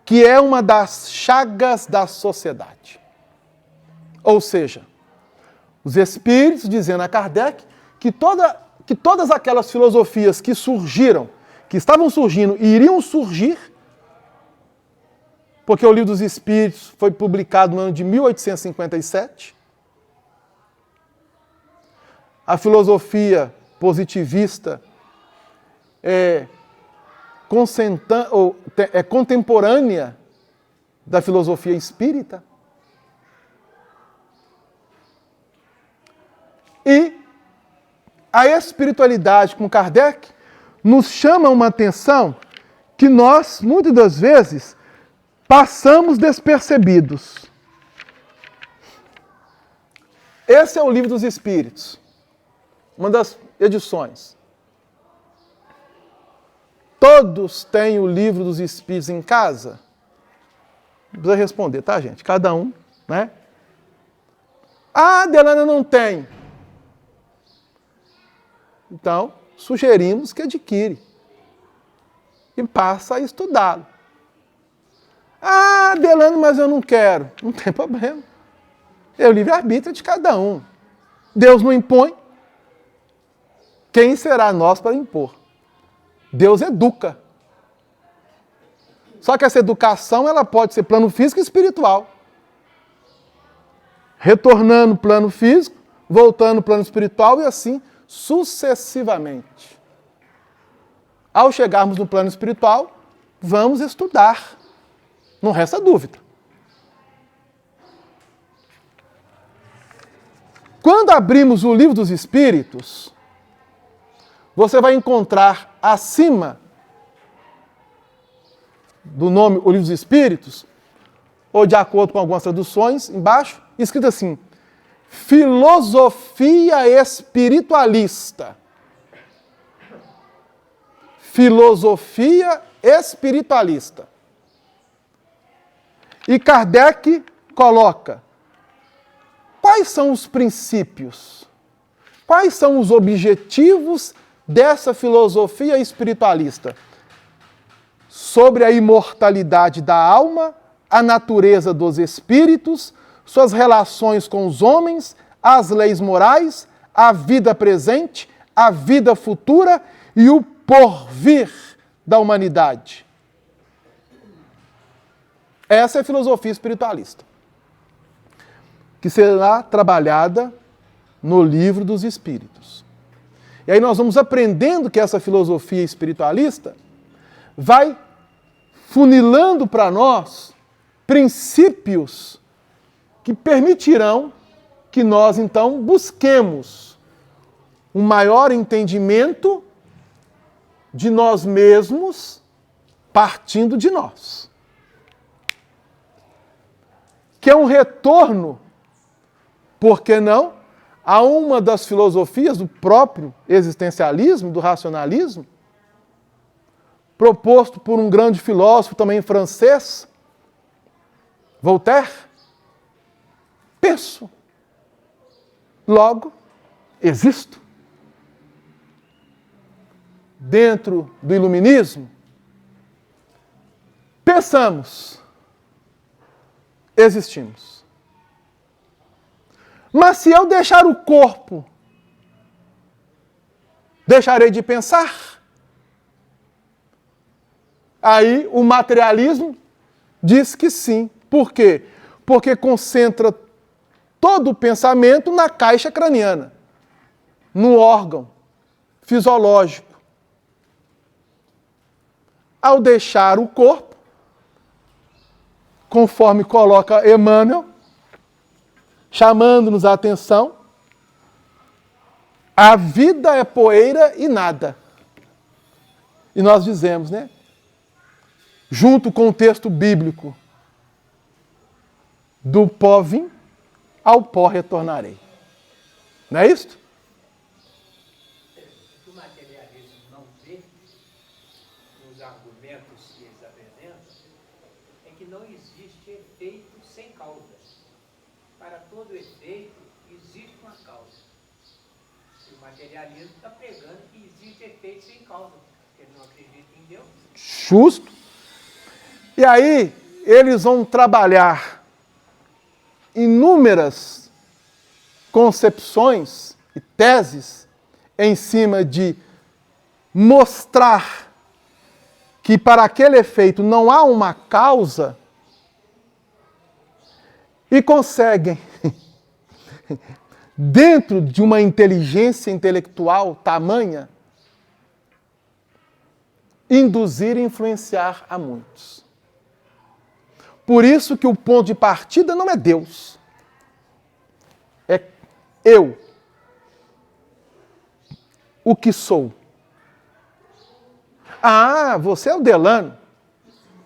que é uma das chagas da sociedade. Ou seja, os espíritos dizendo a Kardec que todas aquelas filosofias que surgiram, que estavam surgindo e iriam surgir, porque o Livro dos Espíritos foi publicado no ano de 1857, a filosofia positivista é contemporânea da filosofia espírita. E a espiritualidade com Kardec nos chama uma atenção que nós, muitas das vezes, passamos despercebidos. Esse é o Livro dos Espíritos, uma das edições. Todos têm o Livro dos Espíritos em casa? Não precisa responder, tá, gente? Cada um, né? Ah, Delana não tem. Então, sugerimos que adquire e passa a estudá-lo. Ah, Delano, mas eu não quero. Não tem problema. É o livre-arbítrio de cada um. Deus não impõe. Quem será nós para impor? Deus educa. Só que essa educação ela pode ser plano físico e espiritual. Retornando plano físico, voltando plano espiritual e assim sucessivamente. Ao chegarmos no plano espiritual, vamos estudar. Não resta dúvida. Quando abrimos o Livro dos Espíritos, você vai encontrar acima do nome O Livro dos Espíritos, ou de acordo com algumas traduções, embaixo, escrito assim: Filosofia Espiritualista. Filosofia Espiritualista. E Kardec coloca: quais são os princípios? Quais são os objetivos dessa filosofia espiritualista? Sobre a imortalidade da alma, a natureza dos espíritos, suas relações com os homens, as leis morais, a vida presente, a vida futura e o porvir da humanidade. Essa é a filosofia espiritualista, que será trabalhada no Livro dos Espíritos. E aí nós vamos aprendendo que essa filosofia espiritualista vai funilando para nós princípios que permitirão que nós, então, busquemos um maior entendimento de nós mesmos, partindo de nós. Que é um retorno, por que não, a uma das filosofias do próprio existencialismo, do racionalismo, proposto por um grande filósofo também francês, Voltaire. Penso, logo existo. Dentro do iluminismo, pensamos, existimos. Mas se eu deixar o corpo, deixarei de pensar? Aí o materialismo diz que sim. Por quê? Porque concentra todo o pensamento na caixa craniana, no órgão fisiológico. Ao deixar o corpo, conforme coloca Emmanuel, chamando-nos a atenção, a vida é poeira e nada. E nós dizemos, né? Junto com o texto bíblico, do pó vim, ao pó retornarei. Não é isto? O que o materialismo não vê, nos argumentos que eles apresentam, é que não existe efeito sem causa. Para todo efeito, existe uma causa. E o materialismo está pregando que existe efeito sem causa, porque ele não acredita em Deus. Justo. E aí, eles vão trabalhar inúmeras concepções e teses em cima de mostrar que para aquele efeito não há uma causa e conseguem, dentro de uma inteligência intelectual tamanha, induzir e influenciar a muitos. Por isso que o ponto de partida não é Deus. É eu. O que sou. Ah, você é o Delano.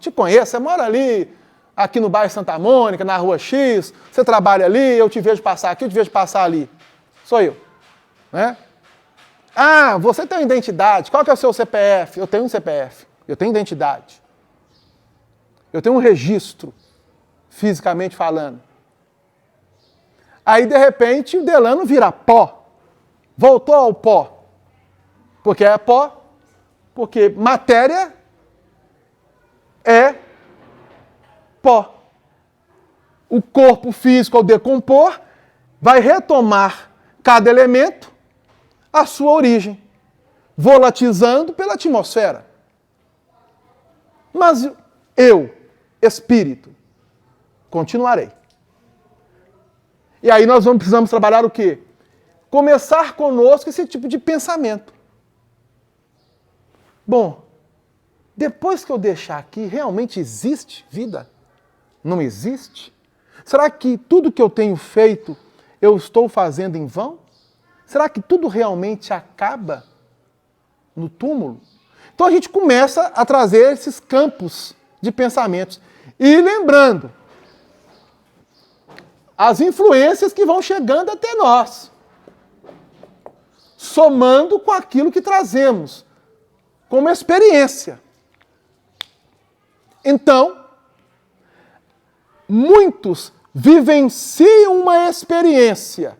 Te conheço, você mora ali, aqui no bairro Santa Mônica, na rua X, você trabalha ali, eu te vejo passar aqui, eu te vejo passar ali. Sou eu. Né? Ah, você tem uma identidade. Qual que é o seu CPF? Eu tenho um CPF. Eu tenho identidade. Eu tenho um registro, fisicamente falando. Aí, de repente, o Delano vira pó. Voltou ao pó. Porque é pó. Porque matéria é pó. O corpo físico, ao decompor, vai retomar cada elemento a sua origem, volatizando pela atmosfera. Mas eu, espírito, continuarei. E aí nós precisamos trabalhar o quê? Começar conosco esse tipo de pensamento. Bom, depois que eu deixar aqui, realmente existe vida? Não existe? Será que tudo que eu tenho feito, eu estou fazendo em vão? Será que tudo realmente acaba no túmulo? Então a gente começa a trazer esses campos de pensamentos. E lembrando, as influências que vão chegando até nós, somando com aquilo que trazemos como experiência. Então, muitos vivenciam uma experiência,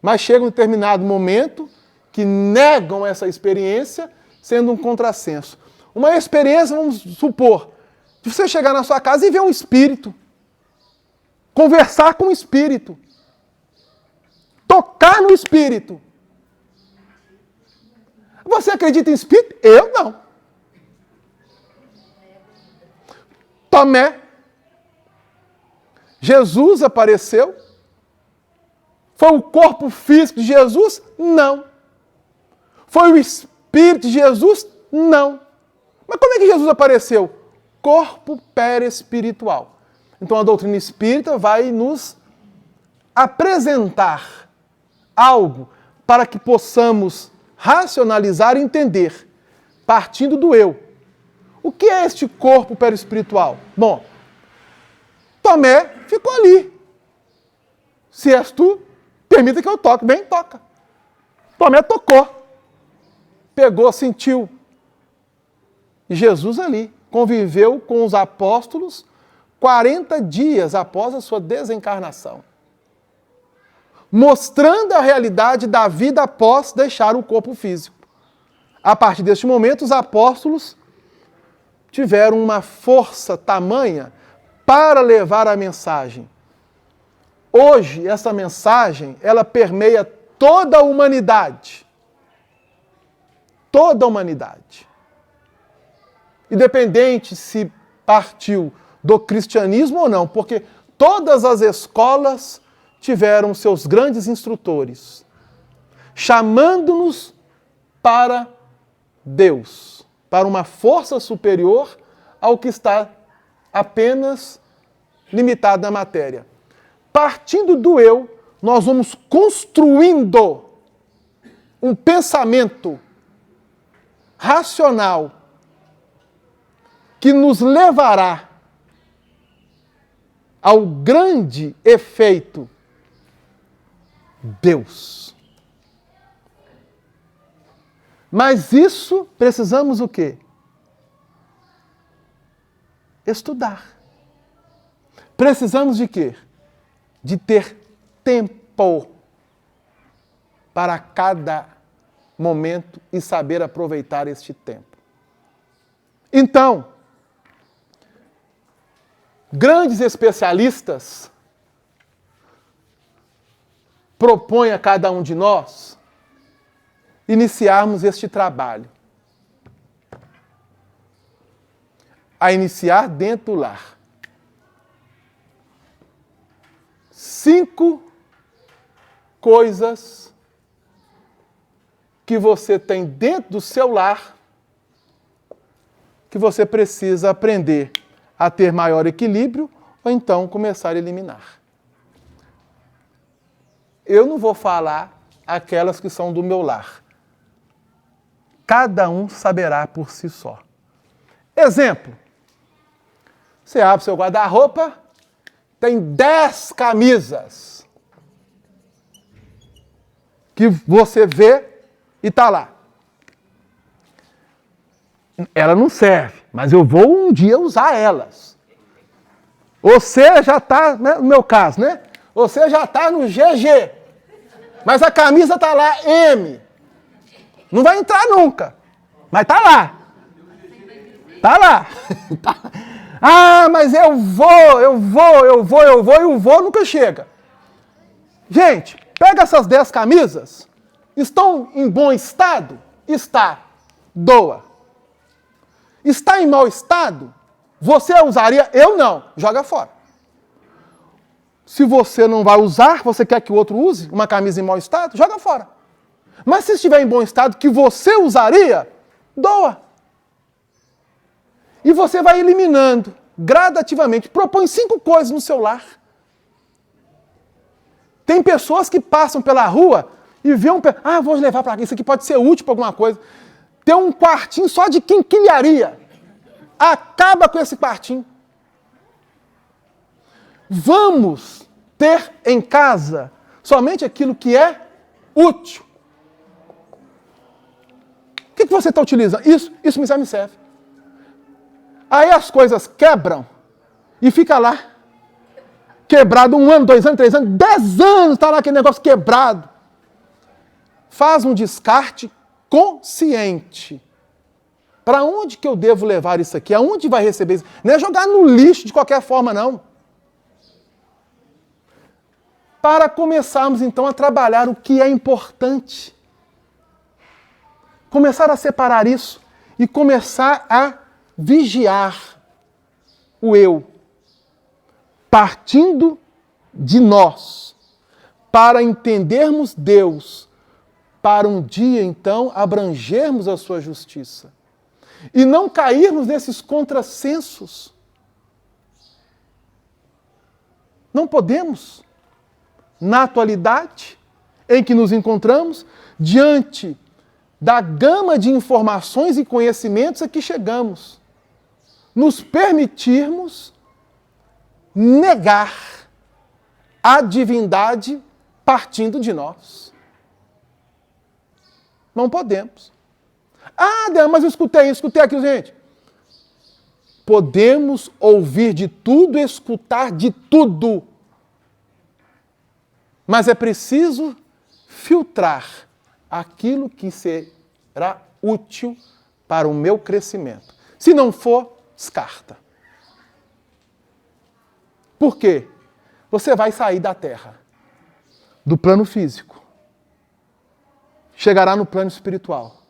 mas chega um determinado momento que negam essa experiência, sendo um contrassenso. Uma experiência, vamos supor, de você chegar na sua casa e ver um espírito, conversar com o espírito, tocar no espírito. Você acredita em espírito? Eu não. Tomé. Jesus apareceu? Foi o corpo físico de Jesus? Não. Foi o Espírito de Jesus? Não. Mas como é que Jesus apareceu? Corpo perespiritual. Então a doutrina espírita vai nos apresentar algo para que possamos racionalizar e entender, partindo do eu. O que é este corpo perespiritual? Bom, Tomé ficou ali. Se és tu, permita que eu toque. Bem, toca. Tomé tocou. Pegou, sentiu. E Jesus ali conviveu com os apóstolos 40 dias após a sua desencarnação, mostrando a realidade da vida após deixar o corpo físico. A partir deste momento, os apóstolos tiveram uma força tamanha para levar a mensagem. Hoje, essa mensagem, ela permeia toda a humanidade. Toda a humanidade. independente se partiu do cristianismo ou não, porque todas as escolas tiveram seus grandes instrutores, chamando-nos para Deus, para uma força superior ao que está apenas limitado na matéria. Partindo do eu, nós vamos construindo um pensamento racional que nos levará ao grande efeito Deus. Mas isso precisamos o quê? Estudar. Precisamos de quê? De ter tempo para cada momento e saber aproveitar este tempo. Então, grandes especialistas propõem a cada um de nós iniciarmos este trabalho. A iniciar dentro do lar. 5 coisas que você tem dentro do seu lar que você precisa aprender a ter maior equilíbrio ou então começar a eliminar. Eu não vou falar aquelas que são do meu lar. Cada um saberá por si só. Exemplo. Você abre seu guarda-roupa, tem 10 camisas que você vê e está lá. Ela não serve, mas eu vou um dia usar elas. Você já está, né, no meu caso, né? Você já está no GG, mas a camisa está lá, M. Não vai entrar nunca, mas está lá. Está lá. Ah, mas eu vou, e o vou nunca chega. Gente, pega essas 10 camisas, estão em bom estado? Está. Doa. Está em mau estado? Você usaria? Eu não. Joga fora. Se você não vai usar, você quer que o outro use uma camisa em mau estado? Joga fora. Mas se estiver em bom estado, que você usaria, doa. E você vai eliminando gradativamente. Propõe 5 coisas no seu lar. Tem pessoas que passam pela rua e vê vou levar para aqui, isso aqui pode ser útil para alguma coisa. Tem um quartinho só de quinquilharia. Acaba com esse quartinho. Vamos ter em casa somente aquilo que é útil. O que você está utilizando? Isso já me serve. Aí as coisas quebram e fica lá. Quebrado 1 ano, 2 anos, 3 anos, 10 anos está lá aquele negócio quebrado. Faz um descarte consciente. Para onde que eu devo levar isso aqui? Aonde vai receber isso? Não é jogar no lixo de qualquer forma, não. Para começarmos, então, a trabalhar o que é importante. Começar a separar isso e começar a vigiar o eu, partindo de nós, para entendermos Deus, para um dia, então, abrangermos a sua justiça. E não cairmos nesses contrassensos. Não podemos, na atualidade em que nos encontramos, diante da gama de informações e conhecimentos a que chegamos, nos permitirmos negar a divindade partindo de nós. Não podemos. Ah, Deus, mas eu escutei aquilo, gente. Podemos ouvir de tudo, escutar de tudo. Mas é preciso filtrar aquilo que será útil para o meu crescimento. Se não for, descarta. Por quê? Você vai sair da Terra, do plano físico. Chegará no plano espiritual.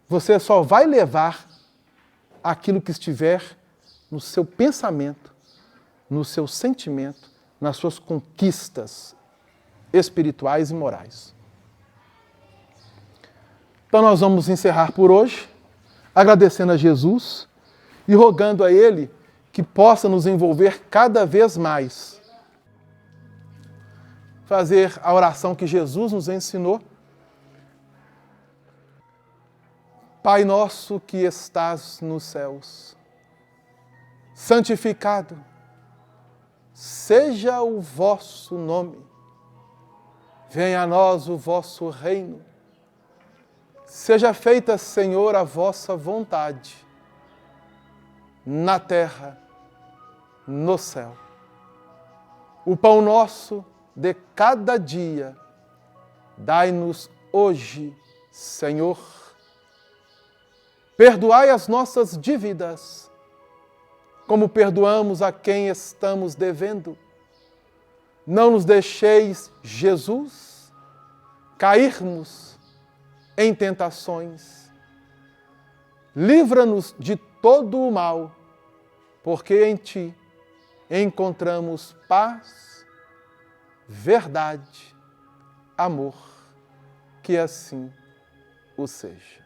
Você só vai levar aquilo que estiver no seu pensamento, no seu sentimento, nas suas conquistas espirituais e morais. Então nós vamos encerrar por hoje, agradecendo a Jesus e rogando a Ele que possa nos envolver cada vez mais. Fazer a oração que Jesus nos ensinou. Pai nosso que estás nos céus, santificado seja o vosso nome. Venha a nós o vosso reino. Seja feita, Senhor, a vossa vontade, na terra, no céu. O pão nosso de cada dia, dai-nos hoje, Senhor. Perdoai as nossas dívidas, como perdoamos a quem estamos devendo. Não nos deixeis, Jesus, cairmos em tentações. Livra-nos de todo o mal, porque em Ti encontramos paz, verdade, amor. Que assim o seja.